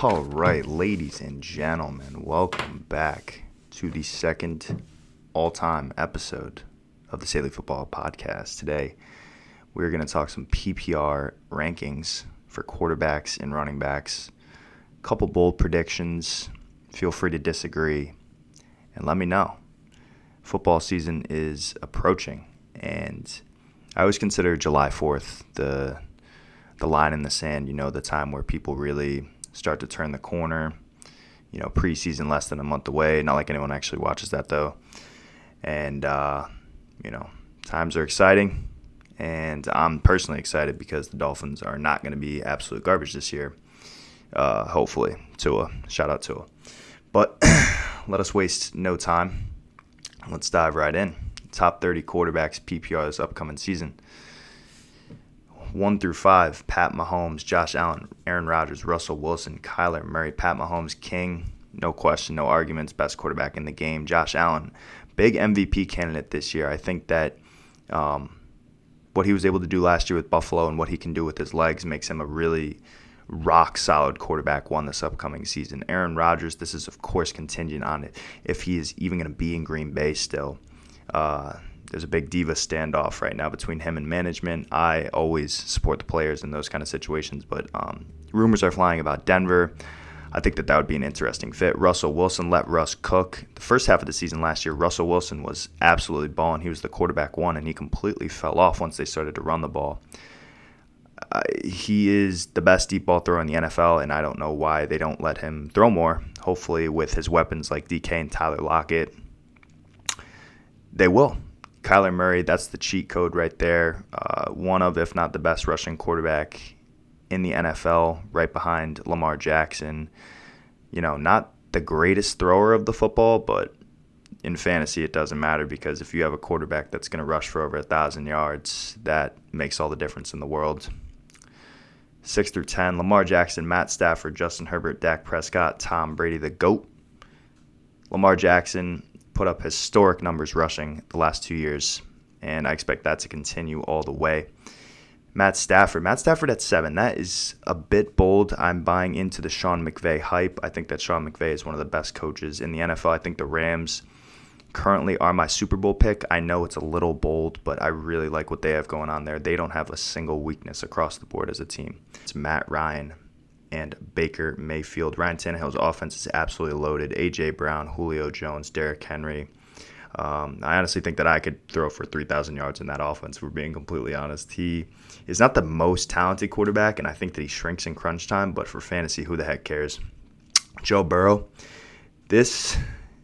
All right, ladies and gentlemen, welcome back to the second all-time episode of the Saley Football Podcast. Today, we're going to talk some PPR rankings for quarterbacks and running backs. A couple bold predictions. Feel free to disagree, and let me know. Football season is approaching, and I always consider July 4th the line in the sand, the time where people really start to turn the corner. Preseason less than a month away. Not like anyone actually watches that, though. And, times are exciting. And I'm personally excited because the Dolphins are not going to be absolute garbage this year. Hopefully. Tua. Shout out Tua. But let us waste no time. Let's dive right in. Top 30 quarterbacks PPR this upcoming season. 1 through 5, Pat Mahomes, Josh Allen, Aaron Rodgers, Russell Wilson, Kyler Murray. Pat Mahomes, king, no question, no arguments, best quarterback in the game. Josh Allen, big MVP candidate this year. I think that what he was able to do last year with Buffalo and what he can do with his legs makes him a really rock-solid quarterback one this upcoming season. Aaron Rodgers, this is, of course, contingent on it if he is even going to be in Green Bay still. There's a big diva standoff right now between him and management. I always support the players in those kind of situations, but rumors are flying about Denver. I think that would be an interesting fit. Russell Wilson, let Russ cook. The first half of the season last year, Russell Wilson was absolutely balling. He was the quarterback one, and he completely fell off once they started to run the ball. He is the best deep ball thrower in the NFL, and I don't know why they don't let him throw more. Hopefully with his weapons like DK and Tyler Lockett, they will. Kyler Murray, that's the cheat code right there. One of, if not the best rushing quarterback in the NFL, right behind Lamar Jackson. Not the greatest thrower of the football, but in fantasy it doesn't matter because if you have a quarterback that's going to rush for over 1,000 yards, that makes all the difference in the world. 6 through 10, Lamar Jackson, Matt Stafford, Justin Herbert, Dak Prescott, Tom Brady, the GOAT. Lamar Jackson put up historic numbers rushing the last 2 years, and I expect that to continue all the way. Matt Stafford at 7. That is a bit bold. I'm buying into the Sean McVay hype. I think that Sean McVay is one of the best coaches in the NFL. I think the Rams currently are my Super Bowl pick. I know it's a little bold, but I really like what they have going on there. They don't have a single weakness across the board as a team. It's Matt Ryan and Baker Mayfield. Ryan Tannehill's offense is absolutely loaded. A.J. Brown, Julio Jones, Derrick Henry. I honestly think that I could throw for 3,000 yards in that offense, if we're being completely honest. He is not the most talented quarterback, and I think that he shrinks in crunch time, but for fantasy, who the heck cares? Joe Burrow, this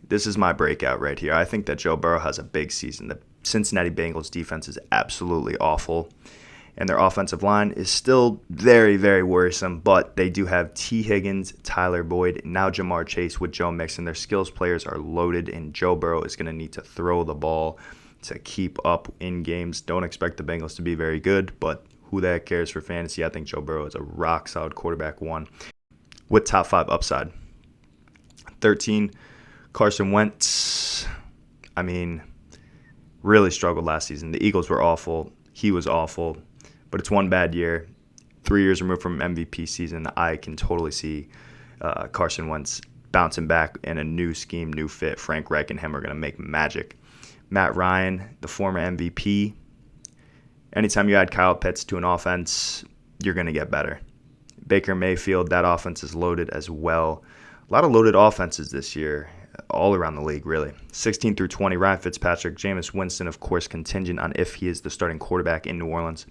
is my breakout right here. I think that Joe Burrow has a big season. The Cincinnati Bengals defense is absolutely awful, and their offensive line is still very, very worrisome, but they do have T. Higgins, Tyler Boyd, now Jamar Chase with Joe Mixon. Their skills players are loaded, and Joe Burrow is going to need to throw the ball to keep up in games. Don't expect the Bengals to be very good, but who the heck cares for fantasy? I think Joe Burrow is a rock-solid quarterback one with top 5 upside. 13, Carson Wentz. Really struggled last season. The Eagles were awful. He was awful. But it's one bad year. 3 years removed from MVP season. I can totally see Carson Wentz bouncing back in a new scheme, new fit. Frank Reich and him are going to make magic. Matt Ryan, the former MVP. Anytime you add Kyle Pitts to an offense, you're going to get better. Baker Mayfield, that offense is loaded as well. A lot of loaded offenses this year, all around the league, really. 16 through 20, Ryan Fitzpatrick, Jameis Winston, of course, contingent on if he is the starting quarterback in New Orleans.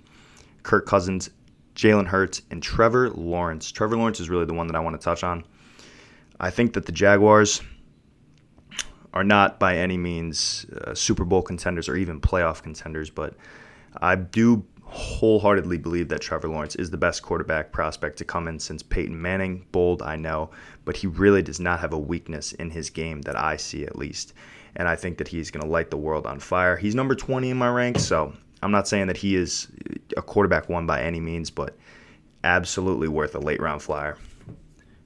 Kirk Cousins, Jalen Hurts, and Trevor Lawrence. Trevor Lawrence is really the one that I want to touch on. I think that the Jaguars are not by any means Super Bowl contenders or even playoff contenders, but I do wholeheartedly believe that Trevor Lawrence is the best quarterback prospect to come in since Peyton Manning. Bold, I know, but he really does not have a weakness in his game that I see at least, and I think that he's going to light the world on fire. He's number 20 in my ranks, so I'm not saying that he is a quarterback one by any means, but absolutely worth a late-round flyer.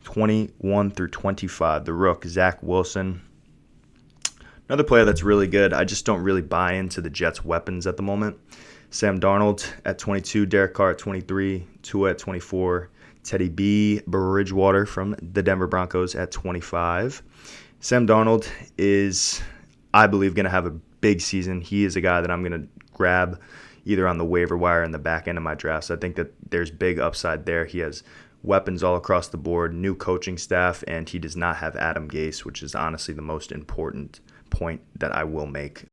21 through 25, the Rook, Zach Wilson. Another player that's really good. I just don't really buy into the Jets' weapons at the moment. Sam Darnold at 22, Derek Carr at 23, Tua at 24, Teddy B. Bridgewater from the Denver Broncos at 25. Sam Darnold is, I believe, going to have a big season. He is a guy that I'm going to grab either on the waiver wire in the back end of my drafts. I think that there's big upside there. He has weapons all across the board, new coaching staff, and he does not have Adam Gase, which is honestly the most important point that I will make.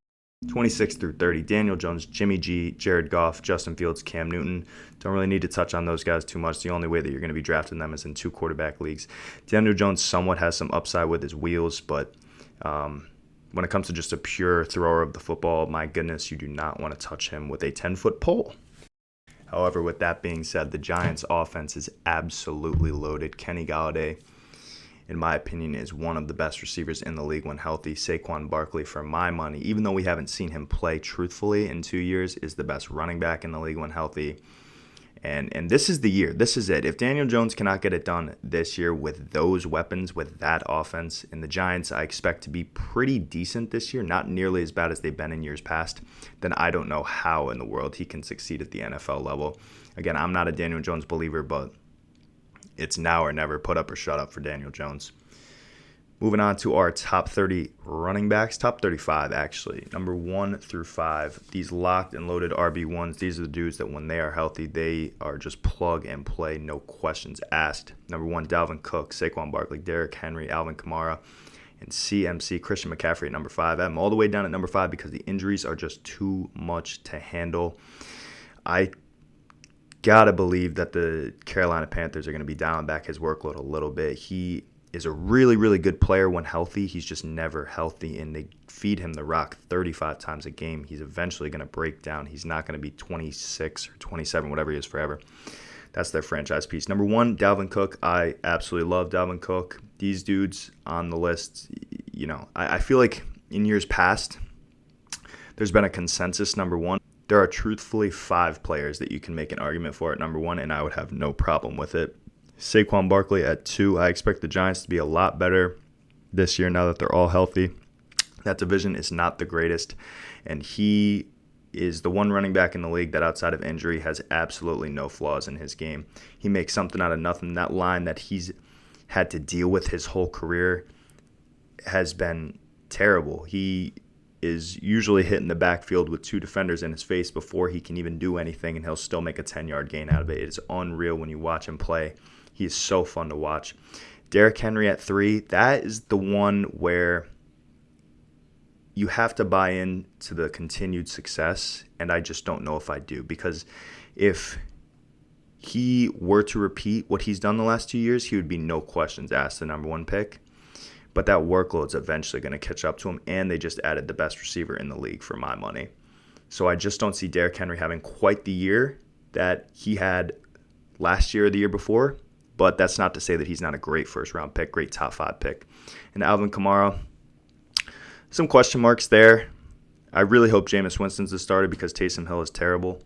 26 through 30, Daniel Jones, Jimmy G, Jared Goff, Justin Fields, Cam Newton. Don't really need to touch on those guys too much. The only way that you're going to be drafting them is in 2 quarterback leagues. Daniel Jones somewhat has some upside with his wheels, but when it comes to just a pure thrower of the football, my goodness, you do not want to touch him with a 10-foot pole. However, with that being said, the Giants' offense is absolutely loaded. Kenny Golladay, in my opinion, is one of the best receivers in the league when healthy. Saquon Barkley, for my money, even though we haven't seen him play truthfully in 2 years, is the best running back in the league when healthy. And this is the year. This is it. If Daniel Jones cannot get it done this year with those weapons, with that offense, and the Giants I expect to be pretty decent this year, not nearly as bad as they've been in years past, then I don't know how in the world he can succeed at the NFL level. Again, I'm not a Daniel Jones believer, but it's now or never. Put up or shut up for Daniel Jones. Moving on to our top 30 running backs, top 35 actually, number 1 through 5. These locked and loaded RB1s, these are the dudes that when they are healthy, they are just plug and play, no questions asked. Number 1, Dalvin Cook, Saquon Barkley, Derrick Henry, Alvin Kamara, and CMC, Christian McCaffrey at number 5. I have them all the way down at number 5 because the injuries are just too much to handle. I gotta believe that the Carolina Panthers are going to be dialing back his workload a little bit. He is a really, really good player when healthy. He's just never healthy, and they feed him the rock 35 times a game. He's eventually going to break down. He's not going to be 26 or 27, whatever he is forever. That's their franchise piece. Number 1, Dalvin Cook. I absolutely love Dalvin Cook. These dudes on the list, you know, I feel like in years past, there's been a consensus number 1. There are truthfully 5 players that you can make an argument for at number 1, and I would have no problem with it. Saquon Barkley at 2. I expect the Giants to be a lot better this year now that they're all healthy. That division is not the greatest, and he is the one running back in the league that outside of injury has absolutely no flaws in his game. He makes something out of nothing. That line that he's had to deal with his whole career has been terrible. He is usually hitting the backfield with 2 defenders in his face before he can even do anything, and he'll still make a 10-yard gain out of it. It is unreal when you watch him play. He is so fun to watch. Derrick Henry at 3, that is the one where you have to buy into the continued success, and I just don't know if I do, because if he were to repeat what he's done the last 2 years, he would be no questions asked the number 1 pick. But that workload's eventually going to catch up to him, and they just added the best receiver in the league for my money. So I just don't see Derrick Henry having quite the year that he had last year or the year before, but that's not to say that he's not a great first-round pick, great top 5 pick. And Alvin Kamara, some question marks there. I really hope Jameis Winston's the starter because Taysom Hill is terrible,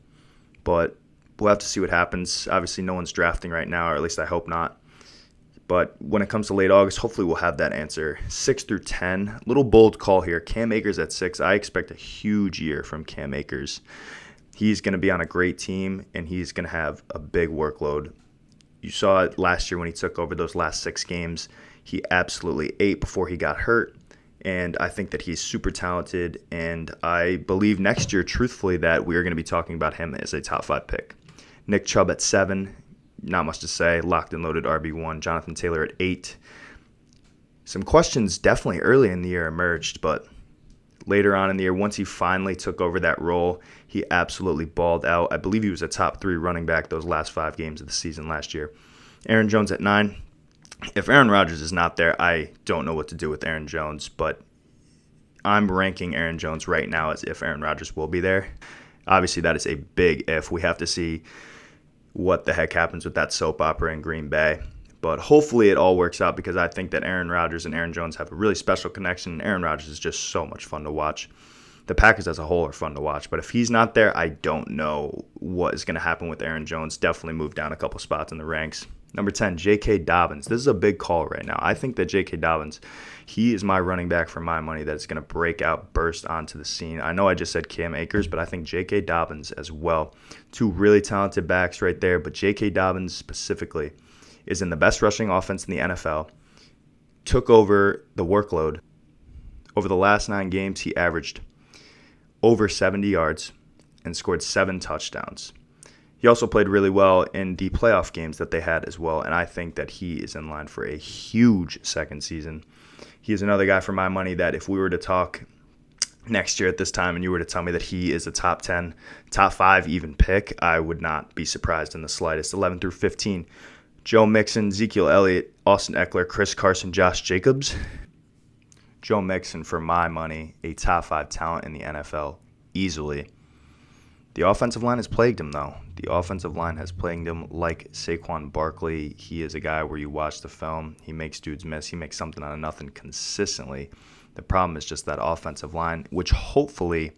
but we'll have to see what happens. Obviously, no one's drafting right now, or at least I hope not. But when it comes to late August, hopefully we'll have that answer. 6 through 10, little bold call here. Cam Akers at 6. I expect a huge year from Cam Akers. He's going to be on a great team, and he's going to have a big workload. You saw it last year when he took over those last 6 games. He absolutely ate before he got hurt, and I think that he's super talented, and I believe next year, truthfully, that we are going to be talking about him as a top 5 pick. Nick Chubb at 7. Not much to say. Locked and loaded RB1. Jonathan Taylor at 8. Some questions definitely early in the year emerged, but later on in the year, once he finally took over that role, he absolutely balled out. I believe he was a top 3 running back those last 5 games of the season last year. Aaron Jones at 9. If Aaron Rodgers is not there, I don't know what to do with Aaron Jones, but I'm ranking Aaron Jones right now as if Aaron Rodgers will be there. Obviously, that is a big if. We have to see what the heck happens with that soap opera in Green Bay. But hopefully it all works out because I think that Aaron Rodgers and Aaron Jones have a really special connection. Aaron Rodgers is just so much fun to watch. The Packers as a whole are fun to watch. But if he's not there, I don't know what is going to happen with Aaron Jones. Definitely moved down a couple spots in the ranks. Number 10, J.K. Dobbins. This is a big call right now. I think that J.K. Dobbins, he is my running back for my money that is going to break out, burst onto the scene. I know I just said Cam Akers, but I think J.K. Dobbins as well. 2 really talented backs right there, but J.K. Dobbins specifically, is in the best rushing offense in the NFL, took over the workload. Over the last 9 games, he averaged over 70 yards and scored 7 touchdowns. He also played really well in the playoff games that they had as well, and I think that he is in line for a huge second season. He is another guy for my money that if we were to talk next year at this time and you were to tell me that he is a top 10, top 5 even pick, I would not be surprised in the slightest. 11 through 15, Joe Mixon, Ezekiel Elliott, Austin Eckler, Chris Carson, Josh Jacobs. Joe Mixon, for my money, a top 5 talent in the NFL easily. The offensive line has plagued him, though. The offensive line has plagued him like Saquon Barkley. He is a guy where you watch the film, he makes dudes miss. He makes something out of nothing consistently. The problem is just that offensive line, which hopefully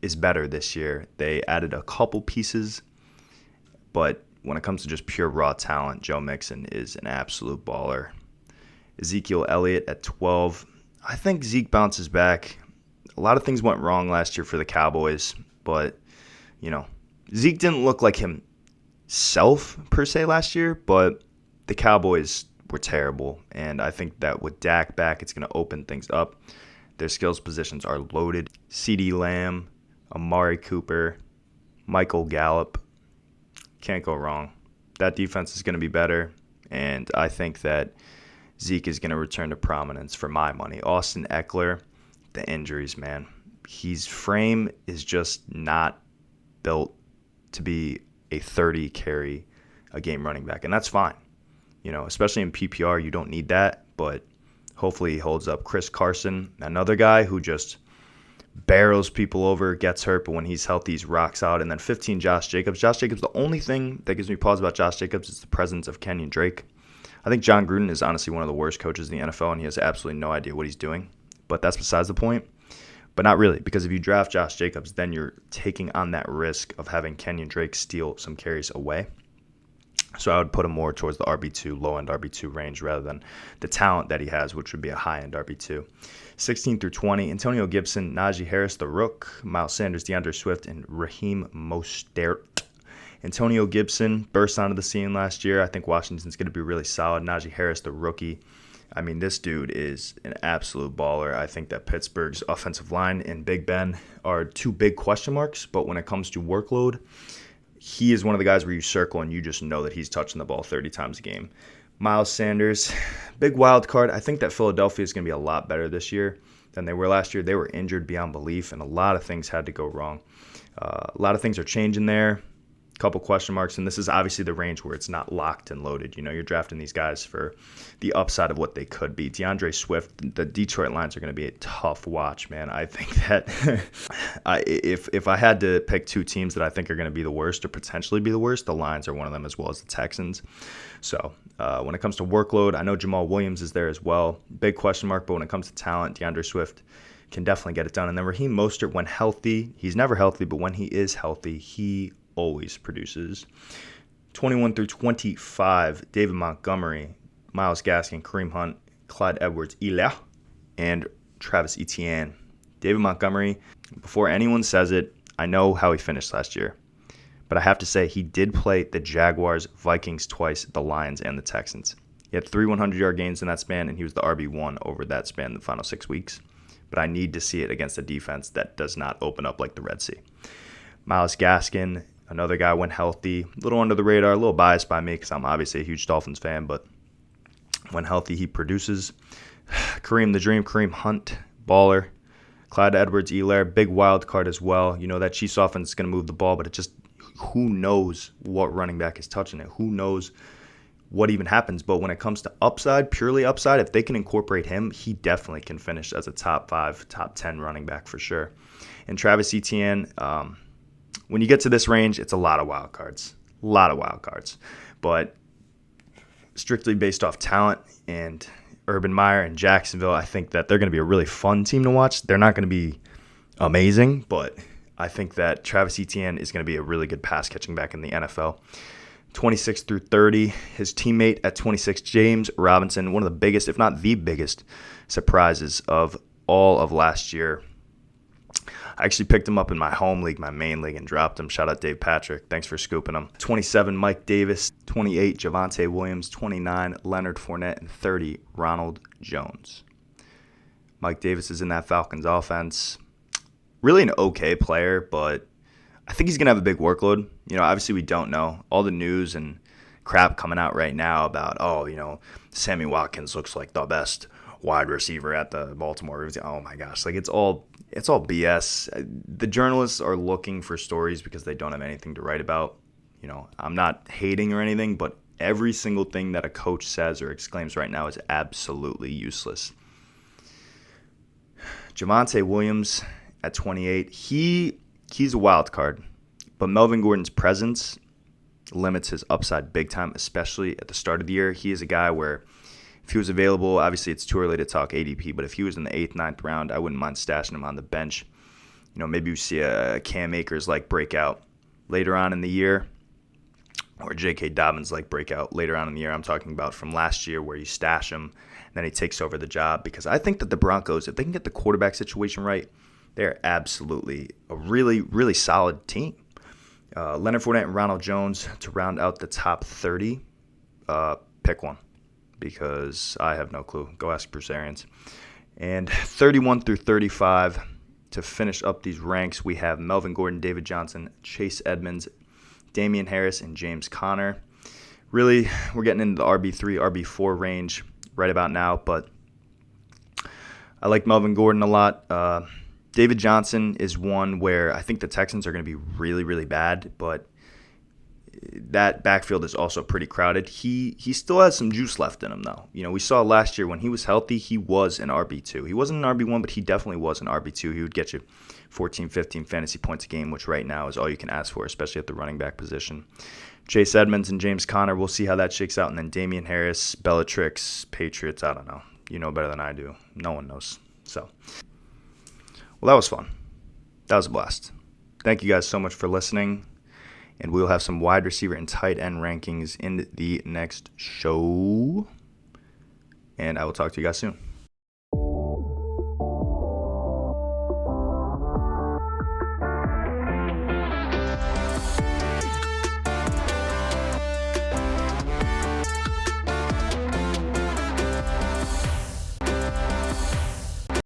is better this year. They added a couple pieces, but when it comes to just pure raw talent, Joe Mixon is an absolute baller. Ezekiel Elliott at 12. I think Zeke bounces back. A lot of things went wrong last year for the Cowboys, but Zeke didn't look like himself per se last year, but the Cowboys were terrible. And I think that with Dak back, it's going to open things up. Their skills positions are loaded. CeeDee Lamb, Amari Cooper, Michael Gallup. Can't go wrong. That defense is going to be better. And I think that Zeke is going to return to prominence for my money. Austin Eckler, the injuries, man. His frame is just not built to be a 30 carry a game running back, and that's fine. Especially in PPR, you don't need that, but hopefully he holds up. Chris Carson, another guy who just barrels people over, gets hurt, but when he's healthy, he rocks out. And then 15, Josh Jacobs. Josh Jacobs, the only thing that gives me pause about Josh Jacobs is the presence of Kenyon Drake. I think John Gruden is honestly one of the worst coaches in the NFL, and he has absolutely no idea what he's doing, but that's besides the point. But not really, because if you draft Josh Jacobs, then you're taking on that risk of having Kenyon Drake steal some carries away. So I would put him more towards the RB2, low-end RB2 range rather than the talent that he has, which would be a high-end RB2. 16 through 20, Antonio Gibson, Najee Harris, the Rook, Miles Sanders, DeAndre Swift, and Raheem Mostert. Antonio Gibson burst onto the scene last year. I think Washington's going to be really solid. Najee Harris, the rookie. I mean, this dude is an absolute baller. I think that Pittsburgh's offensive line and Big Ben are 2 big question marks, but when it comes to workload, he is one of the guys where you circle and you just know that he's touching the ball 30 times a game. Miles Sanders, big wild card. I think that Philadelphia is going to be a lot better this year than they were last year. They were injured beyond belief, and a lot of things had to go wrong. A lot of things are changing there. Couple question marks, and this is obviously the range where it's not locked and loaded. You're drafting these guys for the upside of what they could be. DeAndre Swift, the Detroit Lions are going to be a tough watch, man. I think that if I had to pick 2 teams that I think are going to be the worst or potentially be the worst, the Lions are one of them as well as the Texans. So when it comes to workload, I know Jamal Williams is there as well. Big question mark, but when it comes to talent, DeAndre Swift can definitely get it done. And then Raheem Mostert, when healthy, he's never healthy, but when he is healthy, he always produces. 21 through 25, David Montgomery, Myles Gaskin, Kareem Hunt, Clyde Edwards-Helaire, and Travis Etienne. David Montgomery, before anyone says it, I know how he finished last year, but I have to say he did play the Jaguars, Vikings twice, the Lions, and the Texans. He had 3 100-yard games in that span, and he was the RB1 over that span the final 6 weeks. But I need to see it against a defense that does not open up like the Red Sea. Myles Gaskin, another guy, when healthy, a little under the radar, a little biased by me because I'm obviously a huge Dolphins fan, but when healthy, he produces. Kareem the Dream, Kareem Hunt, baller. Clyde Edwards-Helaire, big wild card as well. That Chiefs offense is going to move the ball, but it just, who knows what running back is touching it? Who knows what even happens? But when it comes to upside, purely upside, if they can incorporate him, he definitely can finish as a top 5, top 10 running back for sure. And Travis Etienne, when you get to this range, it's a lot of wild cards. But strictly based off talent and Urban Meyer and Jacksonville, I think that they're going to be a really fun team to watch. They're not going to be amazing, but I think that Travis Etienne is going to be a really good pass-catching back in the NFL. 26 through 30, his teammate at 26, James Robinson, one of the biggest, if not the biggest, surprises of all of last year. I actually picked him up in my home league, my main league, and dropped him. Shout out Dave Patrick. Thanks for scooping him. 27, Mike Davis. 28, Javonte Williams. 29, Leonard Fournette. And 30, Ronald Jones. Mike Davis is in that Falcons offense. Really an okay player, but I think he's going to have a big workload. Obviously we don't know. All the news and crap coming out right now about, Sammy Watkins looks like the best wide receiver at the Baltimore Ravens. Oh my gosh, it's all BS. The journalists are looking for stories because they don't have anything to write about. I'm not hating or anything, but every single thing that a coach says or exclaims right now is absolutely useless. Javonte Williams at 28, he's a wild card, but Melvin Gordon's presence limits his upside big time, especially at the start of the year. He is a guy where if he was available, obviously it's too early to talk ADP, but if he was in the 8th, 9th round, I wouldn't mind stashing him on the bench. Maybe you see a Cam Akers-like breakout later on in the year, or J.K. Dobbins-like breakout later on in the year. I'm talking about from last year where you stash him, and then he takes over the job, because I think that the Broncos, if they can get the quarterback situation right, they're absolutely a really, really solid team. Leonard Fournette and Ronald Jones to round out the top 30. Pick one, because I have no clue. Go ask Bruce Arians. And 31 through 35 to finish up these ranks, we have Melvin Gordon, David Johnson, Chase Edmonds, Damian Harris, and James Conner. Really, we're getting into the RB3, RB4 range right about now, but I like Melvin Gordon a lot. David Johnson is one where I think the Texans are going to be really, really bad, but that backfield is also pretty crowded. He still has some juice left in him, though. We saw last year when he was healthy, he was an RB2. He wasn't an RB1, but he definitely was an RB2. He would get you 14, 15 fantasy points a game, which right now is all you can ask for, especially at the running back position. Chase Edmonds and James Conner, we'll see how that shakes out. And then Damian Harris, Bellatrix, Patriots, I don't know. You know better than I do. No one knows. So, well, that was fun. That was a blast. Thank you guys so much for listening. And we'll have some wide receiver and tight end rankings in the next show. And I will talk to you guys soon.